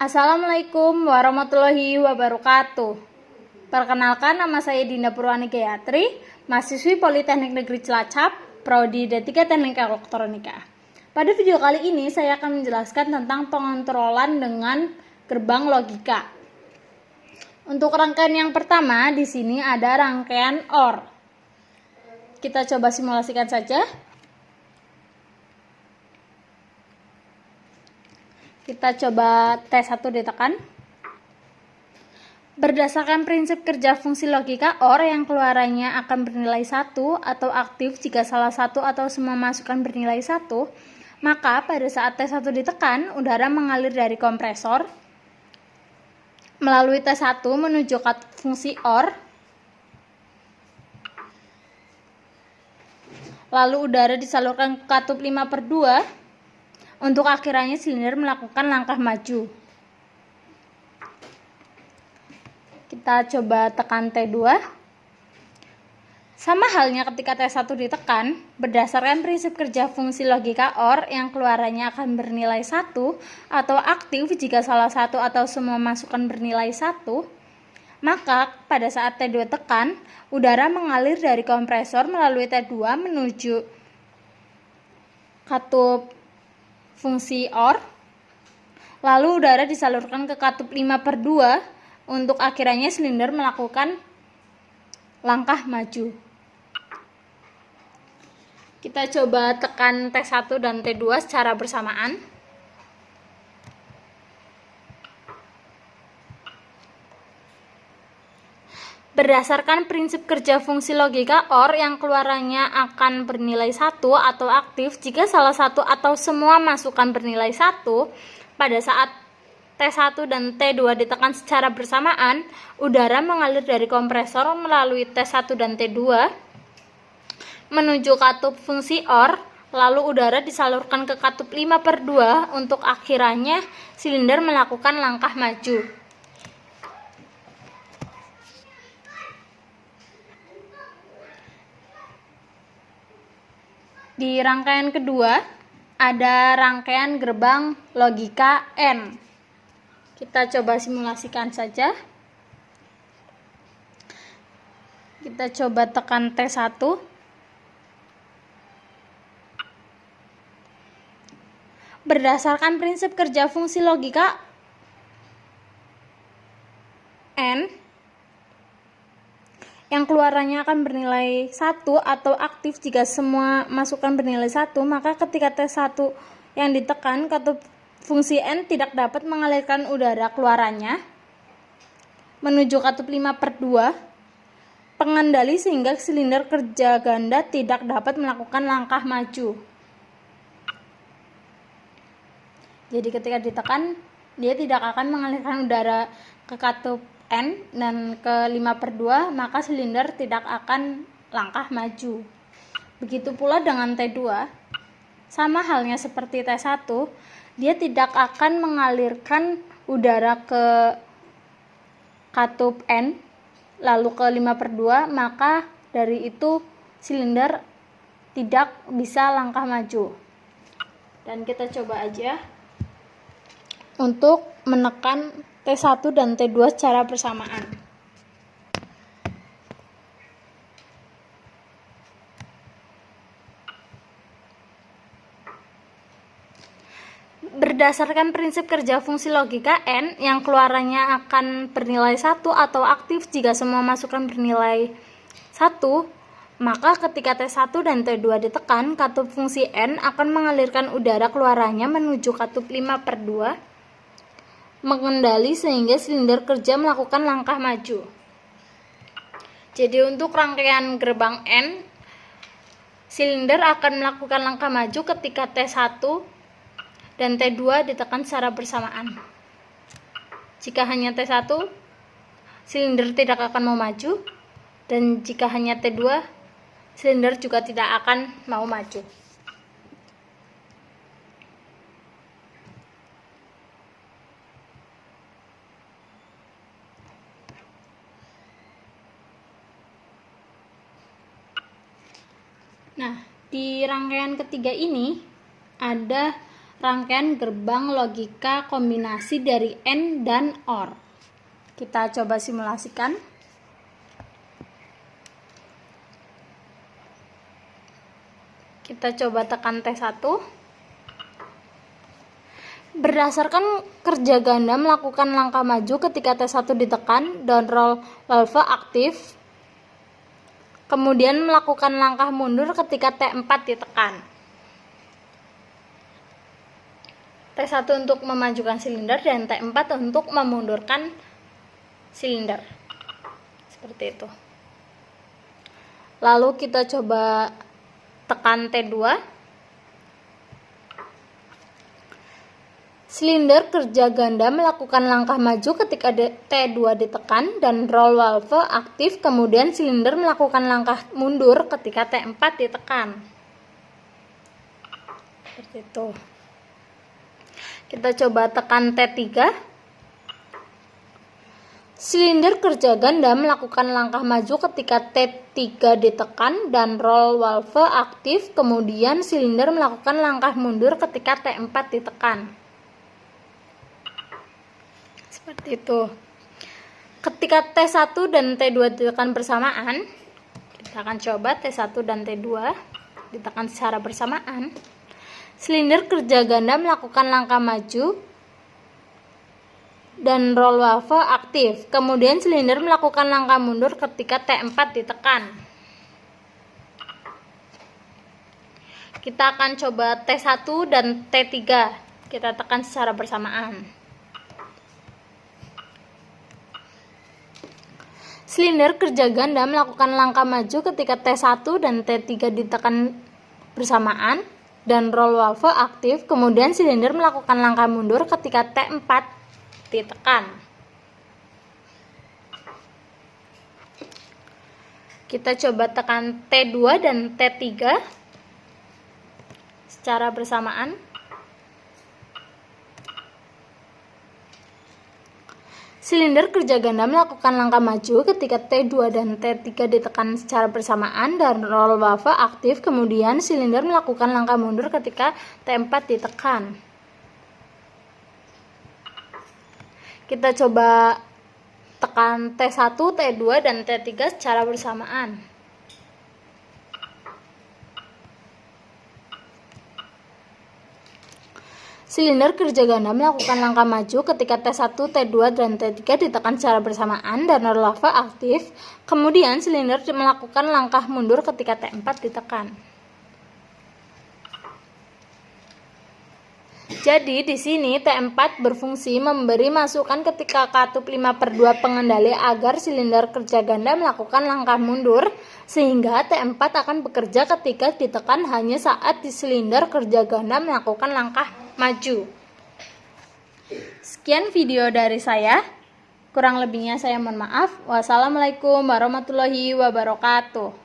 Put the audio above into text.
Assalamualaikum warahmatullahi wabarakatuh. Perkenalkan, nama saya Dinda Purwani Gayatri, mahasiswi Politeknik Negeri Cilacap, Prodi D3 Teknik Elektronika. Pada video kali ini saya akan menjelaskan tentang pengontrolan dengan gerbang logika. Untuk rangkaian yang pertama, di sini ada rangkaian OR. Kita coba simulasikan saja. Kita coba T1 ditekan. Berdasarkan prinsip kerja fungsi logika OR yang keluarannya akan bernilai 1 atau aktif jika salah satu atau semua masukan bernilai 1, maka pada saat T1 ditekan, udara mengalir dari kompresor melalui T1 menuju katup fungsi OR, lalu udara disalurkan ke katup 5/2, untuk akhirnya silinder melakukan langkah maju. Kita coba tekan T2. Sama halnya ketika T1 ditekan, berdasarkan prinsip kerja fungsi logika OR yang keluarannya akan bernilai 1 atau aktif jika salah satu atau semua masukan bernilai 1, maka pada saat T2 tekan, udara mengalir dari kompresor melalui T2 menuju katup fungsi OR, lalu udara disalurkan ke katup 5/2, untuk akhirnya silinder melakukan langkah maju. Kita coba tekan T1 dan T2 secara bersamaan. Berdasarkan prinsip kerja fungsi logika OR yang keluarannya akan bernilai 1 atau aktif jika salah satu atau semua masukan bernilai 1, pada saat T1 dan T2 ditekan secara bersamaan, udara mengalir dari kompresor melalui T1 dan T2 menuju katup fungsi OR, lalu udara disalurkan ke katup 5/2, untuk akhirnya silinder melakukan langkah maju. Di rangkaian kedua, ada rangkaian gerbang logika N. Kita coba simulasikan saja. Kita coba tekan T1. Berdasarkan prinsip kerja fungsi logika N yang keluarannya akan bernilai 1 atau aktif jika semua masukan bernilai 1, maka ketika T1 yang ditekan, katup fungsi N tidak dapat mengalirkan udara keluarannya menuju katup 5/2 pengendali, sehingga silinder kerja ganda tidak dapat melakukan langkah maju. Jadi ketika ditekan, dia tidak akan mengalirkan udara ke katup N dan ke 5/2, maka silinder tidak akan langkah maju. Begitu pula dengan T2. Sama halnya seperti T1, dia tidak akan mengalirkan udara ke katup N lalu ke 5/2, maka dari itu silinder tidak bisa langkah maju. Dan kita coba aja untuk menekan T1 dan T2 secara bersamaan. Berdasarkan prinsip kerja fungsi logika N yang keluarannya akan bernilai 1 atau aktif jika semua masukan bernilai 1, maka ketika T1 dan T2 ditekan, katup fungsi N akan mengalirkan udara keluarannya menuju katup 5/2 mengendali, sehingga silinder kerja melakukan langkah maju. Jadi untuk rangkaian gerbang N, silinder akan melakukan langkah maju ketika T1 dan T2 ditekan secara bersamaan. Jika hanya T1, silinder tidak akan mau maju, dan jika hanya T2, silinder juga tidak akan mau maju. Nah, di rangkaian ketiga ini ada rangkaian gerbang logika kombinasi dari AND dan OR. Kita coba simulasikan. Kita coba tekan T1. Berdasarkan kerja ganda melakukan langkah maju ketika T1 ditekan, down roll valve aktif. Kemudian melakukan langkah mundur ketika T4 ditekan. T1 untuk memajukan silinder dan T4 untuk memundurkan silinder. Seperti itu. Lalu kita coba tekan T2. Silinder kerja ganda melakukan langkah maju ketika T2 ditekan dan roll valve aktif, kemudian silinder melakukan langkah mundur ketika T4 ditekan. Seperti itu. Kita coba tekan T3. Silinder kerja ganda melakukan langkah maju ketika T3 ditekan dan roll valve aktif, kemudian silinder melakukan langkah mundur ketika T4 ditekan. Seperti itu. Ketika T1 dan T2 ditekan bersamaan, kita akan coba T1 dan T2 ditekan secara bersamaan. Silinder kerja ganda melakukan langkah maju dan roll valve aktif. Kemudian silinder melakukan langkah mundur ketika T4 ditekan. Kita akan coba T1 dan T3. Kita tekan secara bersamaan. Silinder kerja ganda melakukan langkah maju ketika T1 dan T3 ditekan bersamaan dan roll valve aktif, kemudian silinder melakukan langkah mundur ketika T4 ditekan. Kita coba tekan T2 dan T3 secara bersamaan. Silinder kerja ganda melakukan langkah maju ketika T2 dan T3 ditekan secara bersamaan dan roll valve aktif, kemudian silinder melakukan langkah mundur ketika T4 ditekan. Kita coba tekan T1, T2, dan T3 secara bersamaan. Silinder kerja ganda melakukan langkah maju ketika T1, T2, dan T3 ditekan secara bersamaan dan roll valve aktif. Kemudian silinder melakukan langkah mundur ketika T4 ditekan. Jadi di sini T4 berfungsi memberi masukan ketika katup 5/2 pengendali agar silinder kerja ganda melakukan langkah mundur, sehingga T4 akan bekerja ketika ditekan hanya saat di silinder kerja ganda melakukan langkah maju. Sekian video dari saya. Kurang lebihnya saya mohon maaf. Wassalamualaikum warahmatullahi wabarakatuh.